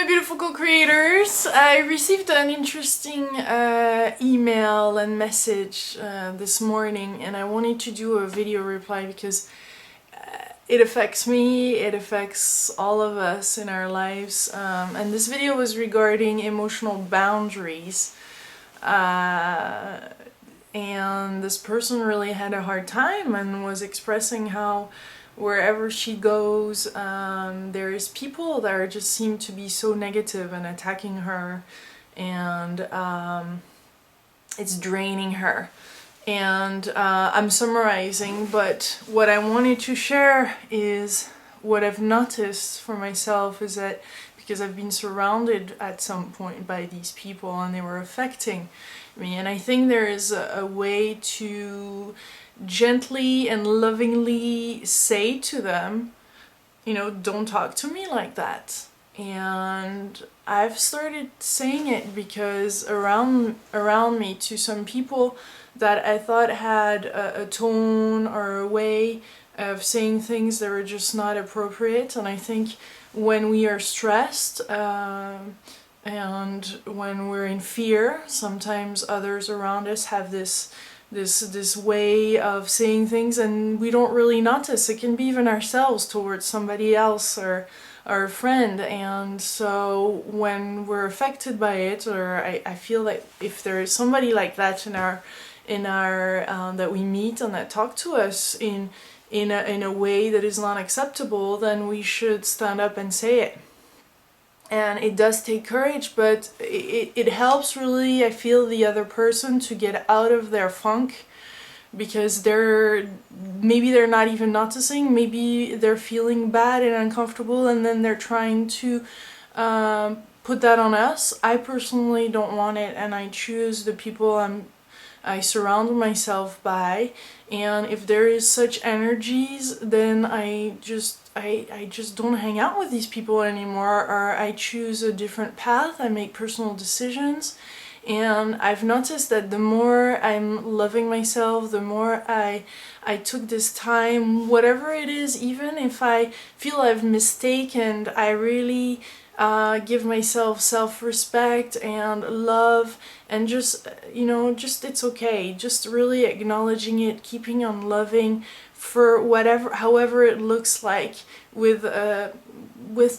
beautiful co-creators. I received an interesting email and message this morning, and I wanted to do a video reply because it affects me, it affects all of us in our lives, and this video was regarding emotional boundaries. And this person really had a hard time and was expressing how wherever she goes, there is people that just seem to be so negative and attacking her, and it's draining her. And I'm summarizing, but what I wanted to share is what I've noticed for myself is that because I've been surrounded at some point by these people and they were affecting me, and I think there is a way to gently and lovingly say to them, you know, don't talk to me like that. And I've started saying it because around me, to some people that I thought had a tone or a way of saying things that were just not appropriate. And I think when we are stressed and when we're in fear, sometimes others around us have this way of saying things and we don't really notice. It can be even ourselves towards somebody else or a friend. And so when we're affected by it, or I feel like if there is somebody like that in our that we meet and that talk to us in a way that is not acceptable, then we should stand up and say it. And it does take courage, but it helps really, I feel, the other person to get out of their funk, because maybe they're not even noticing, maybe they're feeling bad and uncomfortable, and then they're trying to put that on us. I personally don't want it, and I choose the people I surround myself by, and if there is such energies, then I just don't hang out with these people anymore, or I choose a different path. I make personal decisions, and I've noticed that the more I'm loving myself, the more I took this time, whatever it is, even if I feel I've mistaken, I really give myself self-respect and love, and just, you know, just it's okay, just really acknowledging it, keeping on loving for however it looks like, with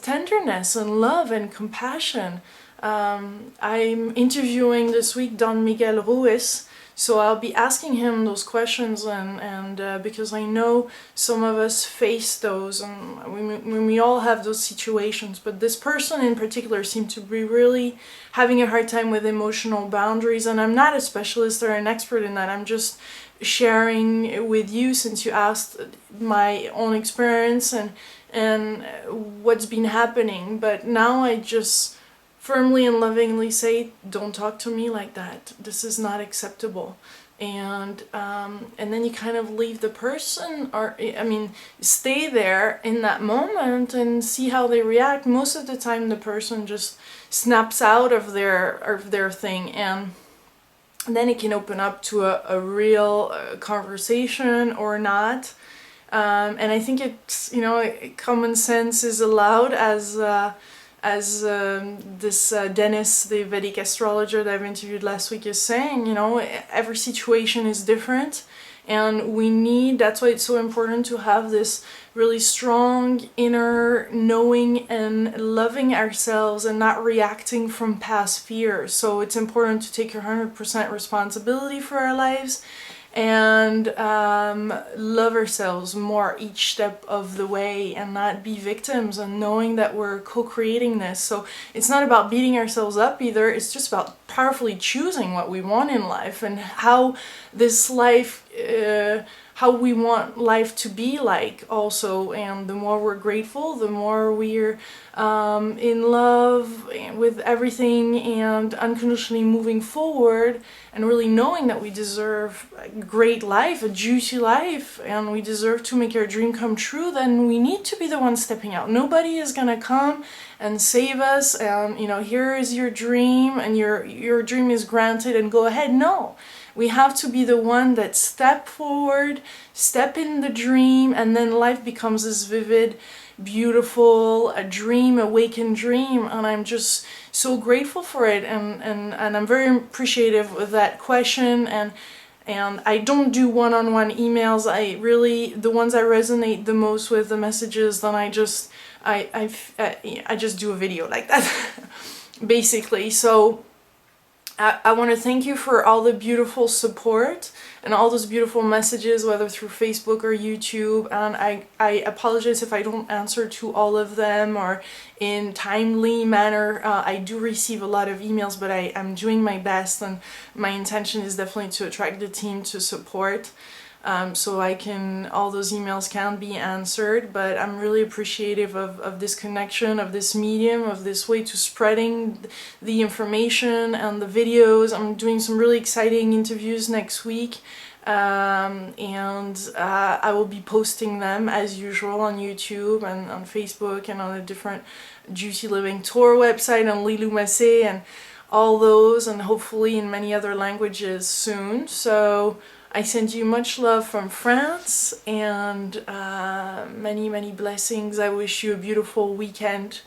tenderness and love and compassion. I'm interviewing this week Don Miguel Ruiz, so I'll be asking him those questions, and because I know some of us face those, and we all have those situations, but this person in particular seemed to be really having a hard time with emotional boundaries. And I'm not a specialist or an expert in that, I'm just sharing with you, since you asked, my own experience and what's been happening. But now I just firmly and lovingly say, don't talk to me like that, this is not acceptable. And then you kind of leave the person, or stay there in that moment and see how they react. Most of the time the person just snaps out of their thing, and then it can open up to a real conversation or not. And I think it's, you know, common sense is allowed, as this Dennis, the Vedic astrologer that I've interviewed last week, is saying. You know, every situation is different, and that's why it's so important to have this really strong inner knowing and loving ourselves and not reacting from past fears. So it's important to take 100% responsibility for our lives and love ourselves more each step of the way, and not be victims, and knowing that we're co-creating this. So it's not about beating ourselves up either, it's just about powerfully choosing what we want in life, and how this life, how we want life to be like also. And the more we're grateful, the more we're in love with everything, and unconditionally moving forward, and really knowing that we deserve a great life, a juicy life, and we deserve to make our dream come true, then we need to be the one stepping out. Nobody is gonna come and save us, and, you know, here is your dream, and your dream is granted, and go ahead. No. We have to be the one that step forward, step in the dream, and then life becomes this vivid, beautiful, a dream, awakened dream, and I'm just so grateful for it, and I'm very appreciative of that question. And I don't do one-on-one emails. I really, the ones I resonate the most with, the messages, then I just do a video like that basically. So I want to thank you for all the beautiful support and all those beautiful messages, whether through Facebook or YouTube. And I apologize if I don't answer to all of them or in timely manner. I do receive a lot of emails, but I'm doing my best, and my intention is definitely to attract the team to support. So all those emails can be answered, but I'm really appreciative of this connection, of this medium, of this way to spreading the information and the videos. I'm doing some really exciting interviews next week, and I will be posting them as usual on YouTube and on Facebook and on a different Juicy Living Tour website, on Lilou Massé and all those, and hopefully in many other languages soon. So I send you much love from France, and many blessings. I wish you a beautiful weekend.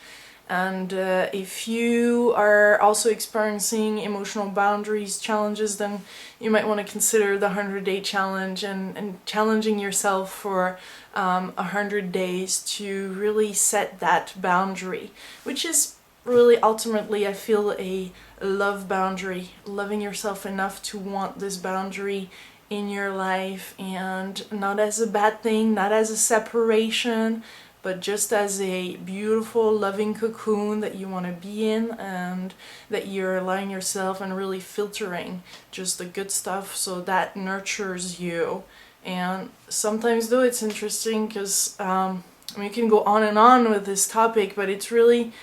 And if you are also experiencing emotional boundaries challenges, then you might want to consider the 100-day challenge, and challenging yourself for 100 days to really set that boundary, which is really ultimately, I feel, a love boundary, loving yourself enough to want this boundary in your life, and not as a bad thing, not as a separation, but just as a beautiful loving cocoon that you want to be in, and that you're allowing yourself and really filtering just the good stuff so that nurtures you. And sometimes though it's interesting because you can go on and on with this topic, but it's really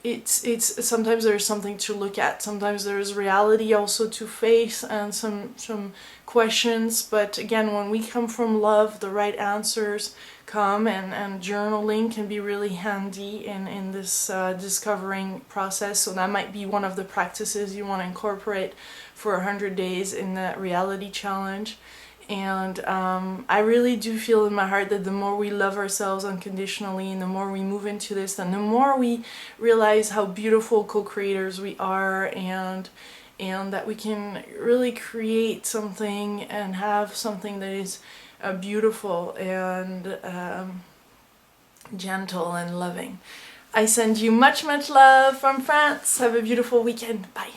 it's sometimes there's something to look at, sometimes there's reality also to face, and some questions. But again, when we come from love, the right answers come, and journaling can be really handy in this discovering process. So that might be one of the practices you want to incorporate for 100 days in that reality challenge. And I really do feel in my heart that the more we love ourselves unconditionally, and the more we move into this, then the more we realize how beautiful co-creators we are, and that we can really create something and have something that is beautiful and gentle and loving. I send you much love from France. Have a beautiful weekend. Bye.